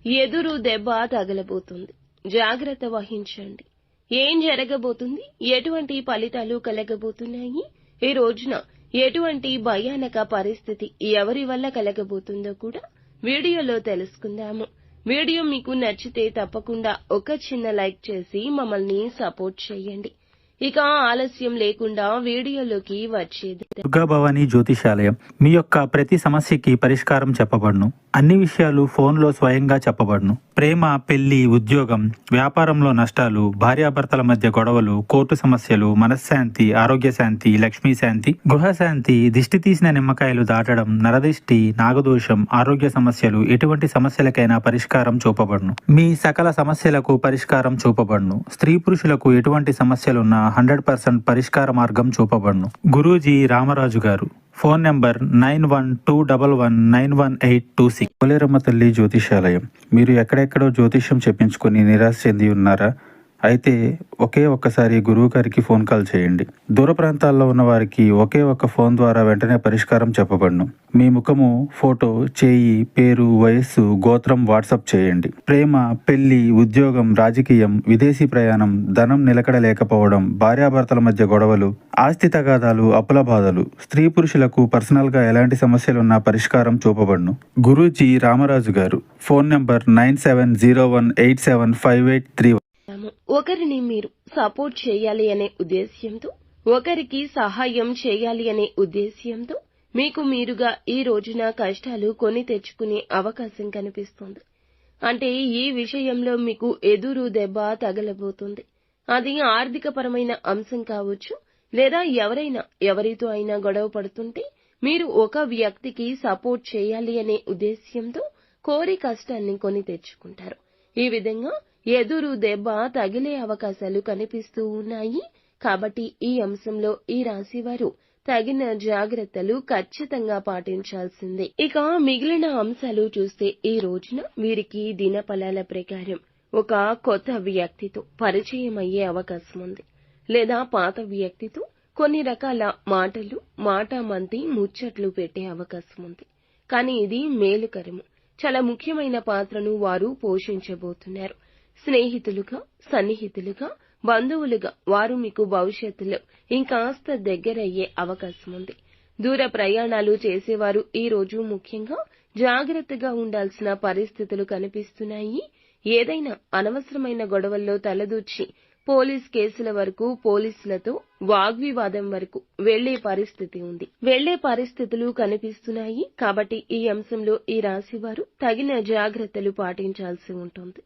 ఎదురు దెబ్బ తగలబోతుంది. జాగ్రత్త వహించండి. ఏం జరగబోతుంది, ఎటువంటి ఫలితాలు కలగబోతున్నాయి, ఈ రోజున ఎటువంటి భయానక పరిస్థితి ఎవరి వల్ల కలగబోతుందో కూడా వీడియోలో తెలుసుకుందాము. వీడియో మీకు నచ్చితే తప్పకుండా ఒక చిన్న లైక్ చేసి మమ్మల్ని సపోర్ట్ చేయండి. ఇక ఆలస్యం లేకుండా వీడియోలోకి వచ్చేది. దుర్గా భవానీ జ్యోతిషాలయం మీ యొక్క ప్రతి సమస్యకి పరిష్కారం చెప్పబడును. అన్ని విషయాలు ఫోన్లో స్వయంగా చెప్పబడును. ప్రేమ, పెళ్లి, ఉద్యోగం, వ్యాపారంలో నష్టాలు, భార్యాభర్తల మధ్య గొడవలు, కోర్టు సమస్యలు, మనశ్శాంతి, ఆరోగ్య శాంతి, లక్ష్మీ శాంతి, గృహశాంతి, దిష్టి తీసిన నిమ్మకాయలు దాటడం, నరదిష్టి, నాగదోషం, ఆరోగ్య సమస్యలు, ఎటువంటి సమస్యలకైనా పరిష్కారం చూపబడును. మీ సకల సమస్యలకు పరిష్కారం చూపబడును. స్త్రీ పురుషులకు ఎటువంటి సమస్యలున్నా 100% పరిష్కార మార్గం చూపబడును. గురూజీ రామరాజు గారు. Phone number 9121191826. పోలేరమ్మ తల్లి జ్యోతిషాలయం. మీరు ఎక్కడెక్కడో జ్యోతిష్యం చెప్పించుకుని నిరాశ చెంది ఉన్నారా? అయితే ఒక్కసారి గురువు గారికి ఫోన్ కాల్ చేయండి. దూర ప్రాంతాల్లో ఉన్న వారికి ఒకే ఒక్క ఫోన్ ద్వారా వెంటనే పరిష్కారం చెప్పబడును. మీ ముఖము, ఫోటో, చేయి, పేరు, వయస్సు, గోత్రం వాట్సాప్ చేయండి. ప్రేమ, పెళ్లి, ఉద్యోగం, రాజకీయం, విదేశీ ప్రయాణం, ధనం నిలకడ లేకపోవడం, భార్యాభర్తల మధ్య గొడవలు, ఆస్తి తగాదాలు, అప్పుల బాధలు, స్త్రీ పురుషులకు పర్సనల్ గా ఎలాంటి సమస్యలున్నా పరిష్కారం చూపబడును. గురూజీ రామరాజు గారు. Phone number 9701875831. ఒకరిని మీరు సపోర్ట్ చేయాలి అనే ఉద్దేశ్యంతో, ఒకరికి సహాయం చేయాలి అనే ఉద్దేశ్యంతో మీకు మీరుగా ఈ రోజున కష్టాలు కొని తెచ్చుకునే అవకాశం కనిపిస్తుంది. అంటే ఈ విషయంలో మీకు ఎదురు దెబ్బ తగలబోతుంది. అది ఆర్థికపరమైన అంశం కావచ్చు, లేదా ఎవరితో అయినా గొడవ పడుతుంటే మీరు ఒక వ్యక్తికి సపోర్ట్ చేయాలి అనే ఉద్దేశ్యంతో కోరి కష్టాన్ని కొని తెచ్చుకుంటారు. ఈ విధంగా ఎదురు దెబ్బ తగిలే అవకాశాలు కనిపిస్తూ ఉన్నాయి. కాబట్టి ఈ అంశంలో ఈ రాశివారు తగిన జాగ్రత్తలు ఖచ్చితంగా పాటించాల్సిందే. ఇక మిగిలిన అంశాలు చూస్తే ఈ రోజున వీరికి దినఫలాల ప్రకారం ఒక కొత్త వ్యక్తితో పరిచయం అయ్యే అవకాశం ఉంది, లేదా పాత వ్యక్తితో కొన్ని రకాల మాటామంతి ముచ్చట్లు పెట్టే అవకాశం ఉంది. కానీ ఇది మేలుకరము. చాలా ముఖ్యమైన పాత్రను వారు పోషించబోతున్నారు. స్నేహితులుగా, సన్నిహితులుగా, బంధువులుగా వారు మీకు భవిష్యత్తులో ఇంకాస్త దగ్గరయ్యే అవకాశం ఉంది. దూర ప్రయాణాలు చేసేవారు ఈ రోజు ముఖ్యంగా జాగ్రత్తగా ఉండాల్సిన పరిస్థితులు కనిపిస్తున్నాయి. ఏదైనా అనవసరమైన గొడవల్లో తలదూర్చి పోలీస్ కేసుల వరకు, పోలీసులతో వాగ్వివాదం వరకు వెళ్లే పరిస్థితులు కనిపిస్తున్నాయి. కాబట్టి ఈ అంశంలో ఈ రాశివారు తగిన జాగ్రత్తలు పాటించాల్సి ఉంటుంది.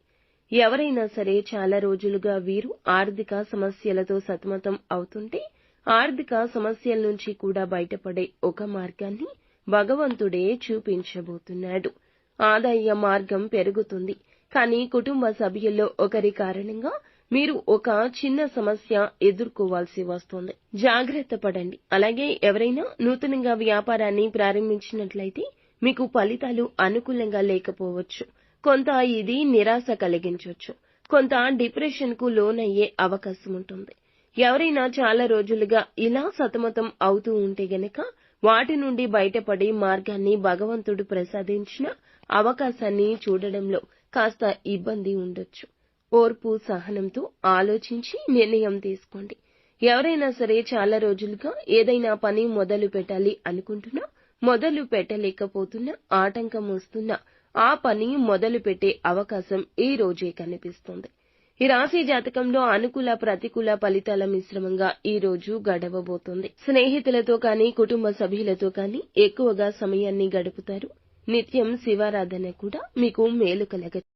ఎవరైనా సరే చాలా రోజులుగా వీరు ఆర్థిక సమస్యలతో సతమతం అవుతుంటే, ఆర్థిక సమస్యల నుంచి కూడా బయటపడే ఒక మార్గాన్ని భగవంతుడే చూపించబోతున్నాడు. ఆదాయ మార్గం పెరుగుతుంది. కానీ కుటుంబ సభ్యుల్లో ఒకరి కారణంగా మీరు ఒక చిన్న సమస్య ఎదుర్కోవాల్సి వస్తుంది. జాగ్రత్త పడండి. అలాగే ఎవరైనా నూతనంగా వ్యాపారాన్ని ప్రారంభించినట్లయితే మీకు ఫలితాలు అనుకూలంగా లేకపోవచ్చు. కొంత ఇది నిరాశ కలిగించవచ్చు. కొంత డిప్రెషన్ కు లోనయ్యే అవకాశం ఉంటుంది. ఎవరైనా చాలా రోజులుగా ఇలా సతమతం అవుతూ ఉంటే గనక వాటి నుండి బయటపడే మార్గాన్ని భగవంతుడు ప్రసాదించిన అవకాశాన్ని చూడడంలో కాస్త ఇబ్బంది ఉండొచ్చు. ఓర్పు, సహనంతో ఆలోచించి నిర్ణయం తీసుకోండి. ఎవరైనా సరే చాలా రోజులుగా ఏదైనా పని మొదలు పెట్టాలి అనుకుంటున్నా, మొదలు పెట్టలేకపోతున్నా, ఆటంకం వస్తున్నా ఆ పని మొదలు పెట్టే అవకాశం ఈ రోజే కనిపిస్తుంది. ఈ రాశి జాతకంలో అనుకూల, ప్రతికూల ఫలితాల మిశ్రమంగా ఈ రోజు గడవబోతోంది. స్నేహితులతో కానీ, కుటుంబ సభ్యులతో కానీ ఎక్కువగా సమయాన్ని గడుపుతారు. నిత్యం శివారాధన కూడా మీకు మేలు కలగ